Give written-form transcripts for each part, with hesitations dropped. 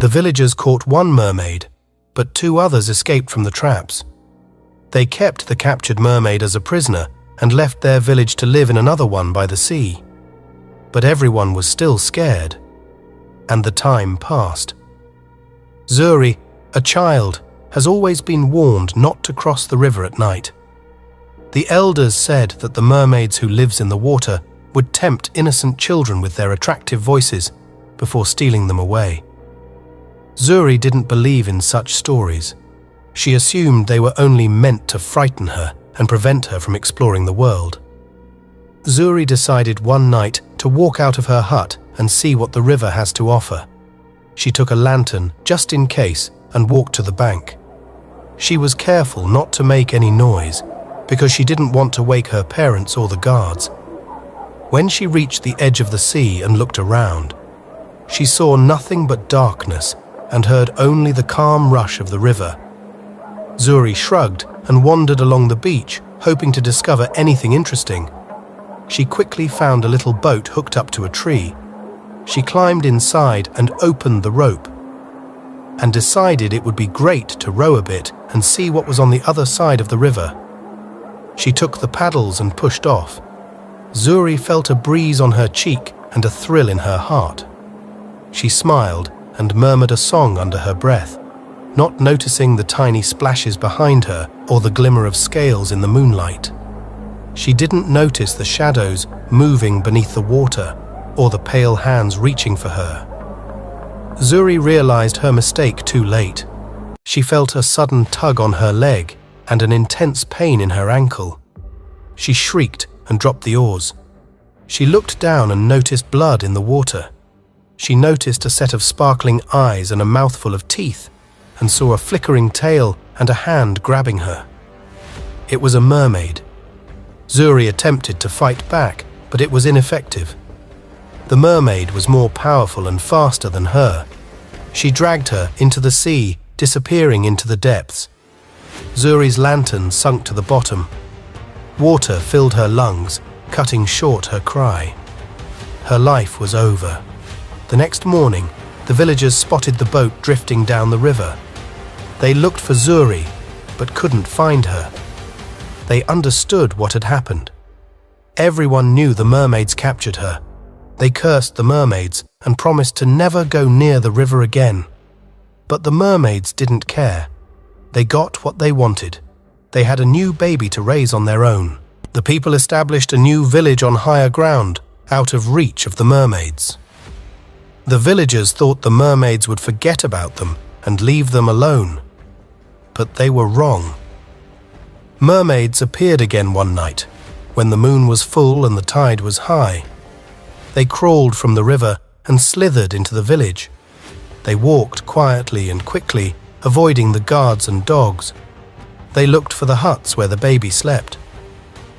The villagers caught one mermaid, but 2 others escaped from the traps. They kept the captured mermaid as a prisoner and left their village to live in another one by the sea. But everyone was still scared, and the time passed. Zuri, a child, has always been warned not to cross the river at night. The elders said that the mermaids who lives in the water would tempt innocent children with their attractive voices before stealing them away. Zuri didn't believe in such stories. She assumed they were only meant to frighten her and prevent her from exploring the world. Zuri decided one night to walk out of her hut and see what the river has to offer. She took a lantern just in case and walked to the bank. She was careful not to make any noise because she didn't want to wake her parents or the guards. When she reached the edge of the sea and looked around, she saw nothing but darkness and heard only the calm rush of the river. Zuri shrugged and wandered along the beach, hoping to discover anything interesting. She quickly found a little boat hooked up to a tree. She climbed inside and opened the rope, and decided it would be great to row a bit and see what was on the other side of the river. She took the paddles and pushed off. Zuri felt a breeze on her cheek and a thrill in her heart. She smiled and murmured a song under her breath, not noticing the tiny splashes behind her or the glimmer of scales in the moonlight. She didn't notice the shadows moving beneath the water or the pale hands reaching for her. Zuri realized her mistake too late. She felt a sudden tug on her leg and an intense pain in her ankle. She shrieked and dropped the oars. She looked down and noticed blood in the water. She noticed a set of sparkling eyes and a mouthful of teeth, and saw a flickering tail and a hand grabbing her. It was a mermaid. Zuri attempted to fight back, but it was ineffective. The mermaid was more powerful and faster than her. She dragged her into the sea, disappearing into the depths. Zuri's lantern sunk to the bottom. Water filled her lungs, cutting short her cry. Her life was over. The next morning, the villagers spotted the boat drifting down the river. They looked for Zuri, but couldn't find her. They understood what had happened. Everyone knew the mermaids captured her. They cursed the mermaids and promised to never go near the river again. But the mermaids didn't care. They got what they wanted. They had a new baby to raise on their own. The people established a new village on higher ground, out of reach of the mermaids. The villagers thought the mermaids would forget about them and leave them alone. But they were wrong. Mermaids appeared again one night, when the moon was full and the tide was high. They crawled from the river and slithered into the village. They walked quietly and quickly, avoiding the guards and dogs. They looked for the huts where the baby slept.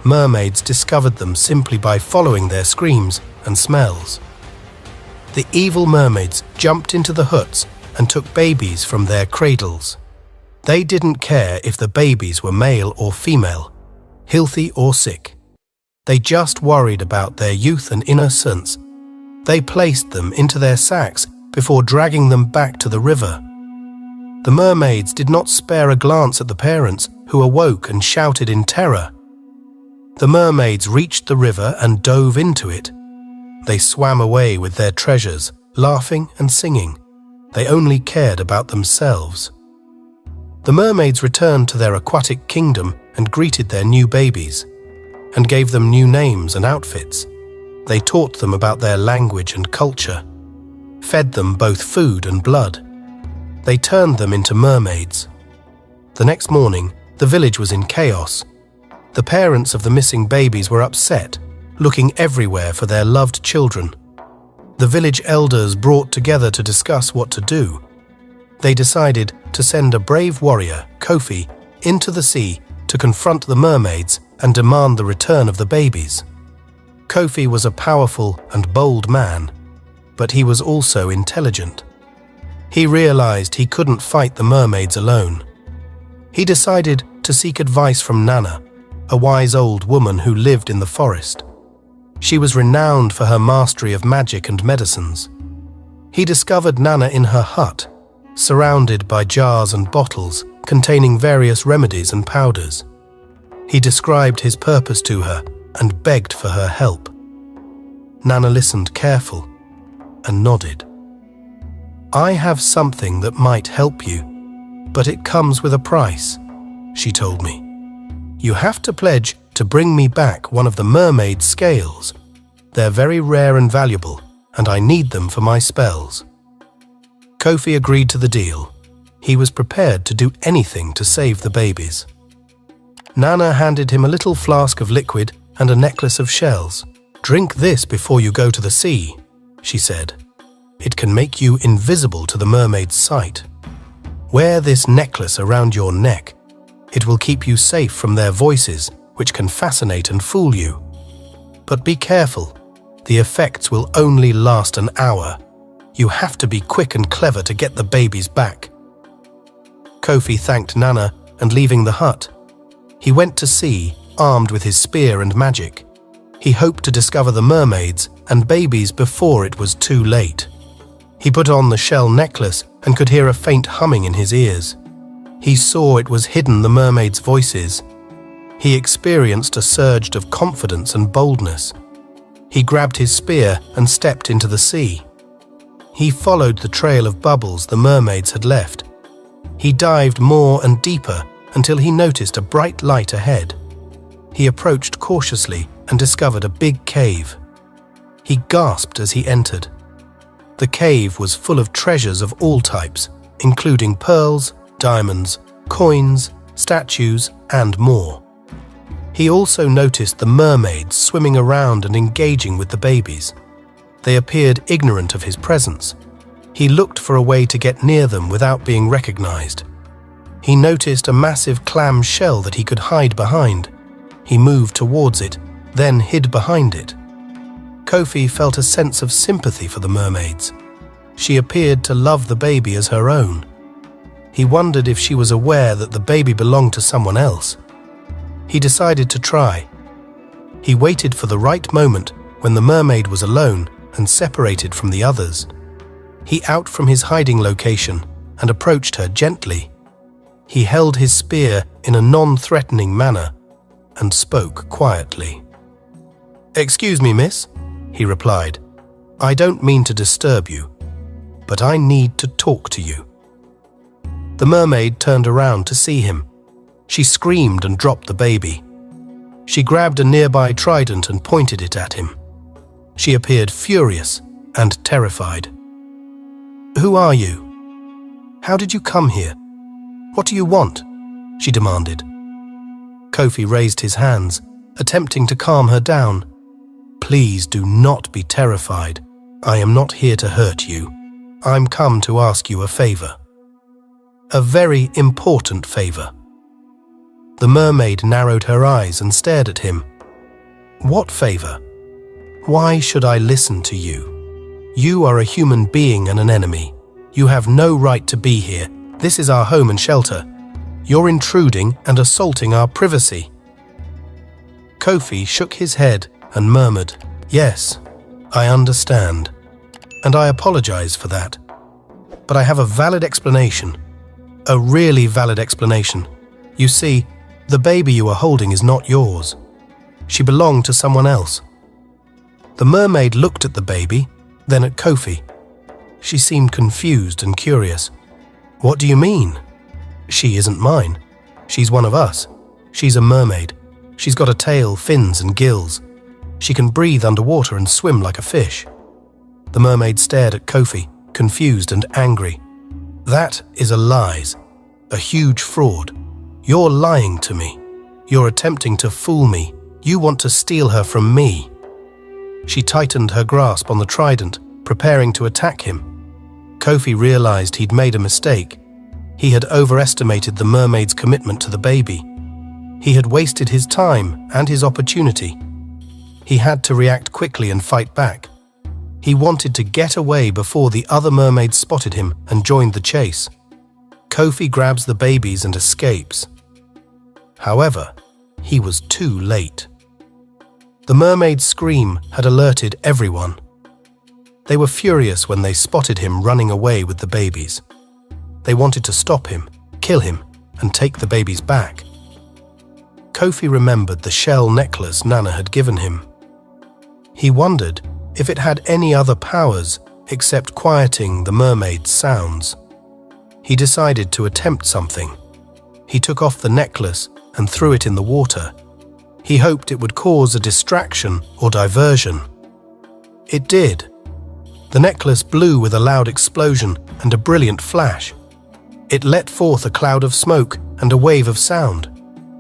Mermaids discovered them simply by following their screams and smells. The evil mermaids jumped into the huts and took babies from their cradles. They didn't care if the babies were male or female, healthy or sick. They just worried about their youth and innocence. They placed them into their sacks before dragging them back to the river. The mermaids did not spare a glance at the parents, who awoke and shouted in terror. The mermaids reached the river and dove into it. They swam away with their treasures, laughing and singing. They only cared about themselves. The mermaids returned to their aquatic kingdom and greeted their new babies, and gave them new names and outfits. They taught them about their language and culture, fed them both food and blood. They turned them into mermaids. The next morning, the village was in chaos. The parents of the missing babies were upset, looking everywhere for their loved children. The village elders brought together to discuss what to do. They decided to send a brave warrior, Kofi, into the sea to confront the mermaids and demand the return of the babies. Kofi was a powerful and bold man, but he was also intelligent. He realized he couldn't fight the mermaids alone. He decided to seek advice from Nana, a wise old woman who lived in the forest. She was renowned for her mastery of magic and medicines. He discovered Nana in her hut surrounded by jars and bottles containing various remedies and powders. He described his purpose to her and begged for her help. Nana listened careful and nodded. "I have something that might help you, but it comes with a price," she told me. "You have to pledge to bring me back one of the mermaid scales. They're very rare and valuable, and I need them for my spells." Kofi agreed to the deal. He was prepared to do anything to save the babies. Nana handed him a little flask of liquid and a necklace of shells. "Drink this before you go to the sea," she said. "It can make you invisible to the mermaid's sight. Wear this necklace around your neck. It will keep you safe from their voices, which can fascinate and fool you. But be careful. The effects will only last an hour. You have to be quick and clever to get the babies back." Kofi thanked Nana and leaving the hut, he went to sea, armed with his spear and magic. He hoped to discover the mermaids and babies before it was too late. He put on the shell necklace and could hear a faint humming in his ears. He saw it was hidden the mermaids' voices. He experienced a surge of confidence and boldness. He grabbed his spear and stepped into the sea. He followed the trail of bubbles the mermaids had left. He dived more and deeper until he noticed a bright light ahead. He approached cautiously and discovered a big cave. He gasped as he entered. The cave was full of treasures of all types, including pearls, diamonds, coins, statues, and more. He also noticed the mermaids swimming around and engaging with the babies. They appeared ignorant of his presence. He looked for a way to get near them without being recognized. He noticed a massive clam shell that he could hide behind. He moved towards it, then hid behind it. Kofi felt a sense of sympathy for the mermaids. She appeared to love the baby as her own. He wondered if she was aware that the baby belonged to someone else. He decided to try. He waited for the right moment when the mermaid was alone and separated from the others. He out from his hiding location and approached her gently. He held his spear in a non-threatening manner and spoke quietly. "Excuse me, miss," he replied. "I don't mean to disturb you, but I need to talk to you." The mermaid turned around to see him. She screamed and dropped the baby. She grabbed a nearby trident and pointed it at him. She appeared furious and terrified. "Who are you? How did you come here? What do you want?" she demanded. Kofi raised his hands, attempting to calm her down. "Please do not be terrified. I am not here to hurt you. I'm come to ask you a favor. A very important favor." The mermaid narrowed her eyes and stared at him. "What favor? Why should I listen to you? You are a human being and an enemy. You have no right to be here. This is our home and shelter. You're intruding and assaulting our privacy." Kofi shook his head and murmured, "Yes, I understand, and I apologize for that. But I have a valid explanation, a really valid explanation. You see, the baby you are holding is not yours. She belonged to someone else." The mermaid looked at the baby, then at Kofi. She seemed confused and curious. "What do you mean? She isn't mine. She's one of us. She's a mermaid. She's got a tail, fins, and gills. She can breathe underwater and swim like a fish." The mermaid stared at Kofi, confused and angry. "That is a lies, a huge fraud. You're lying to me. You're attempting to fool me. You want to steal her from me." She tightened her grasp on the trident, preparing to attack him. Kofi realized he'd made a mistake. He had overestimated the mermaid's commitment to the baby. He had wasted his time and his opportunity. He had to react quickly and fight back. He wanted to get away before the other mermaids spotted him and joined the chase. Kofi grabs the babies and escapes. However, he was too late. The mermaid's scream had alerted everyone. They were furious when they spotted him running away with the babies. They wanted to stop him, kill him, and take the babies back. Kofi remembered the shell necklace Nana had given him. He wondered if it had any other powers except quieting the mermaid's sounds. He decided to attempt something. He took off the necklace and threw it in the water. He hoped it would cause a distraction or diversion. It did. The necklace blew with a loud explosion and a brilliant flash. It let forth a cloud of smoke and a wave of sound.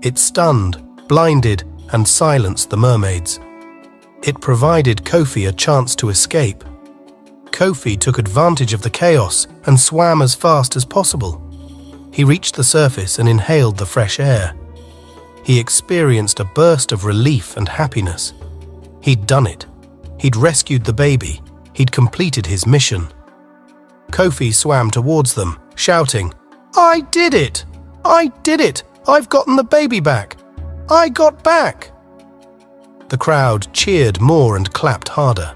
It stunned, blinded, and silenced the mermaids. It provided Kofi a chance to escape. Kofi took advantage of the chaos and swam as fast as possible. He reached the surface and inhaled the fresh air. He experienced a burst of relief and happiness. He'd done it. He'd rescued the baby. He'd completed his mission. Kofi swam towards them, shouting, "I did it! I did it! I've gotten the baby back! I got back!" The crowd cheered more and clapped harder.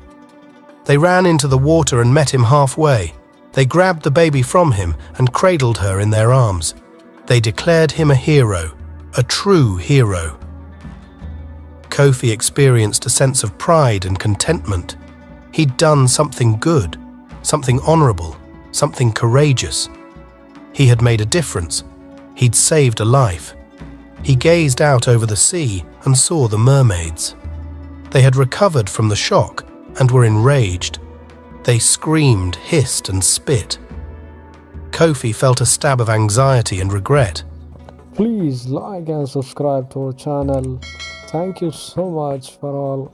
They ran into the water and met him halfway. They grabbed the baby from him and cradled her in their arms. They declared him a hero, a true hero. Kofi experienced a sense of pride and contentment. He'd done something good, something honorable, something courageous. He had made a difference. He'd saved a life. He gazed out over the sea and saw the mermaids. They had recovered from the shock and were enraged. They screamed, hissed, and spit. Kofi felt a stab of anxiety and regret. Please like and subscribe to our channel. Thank you so much for all.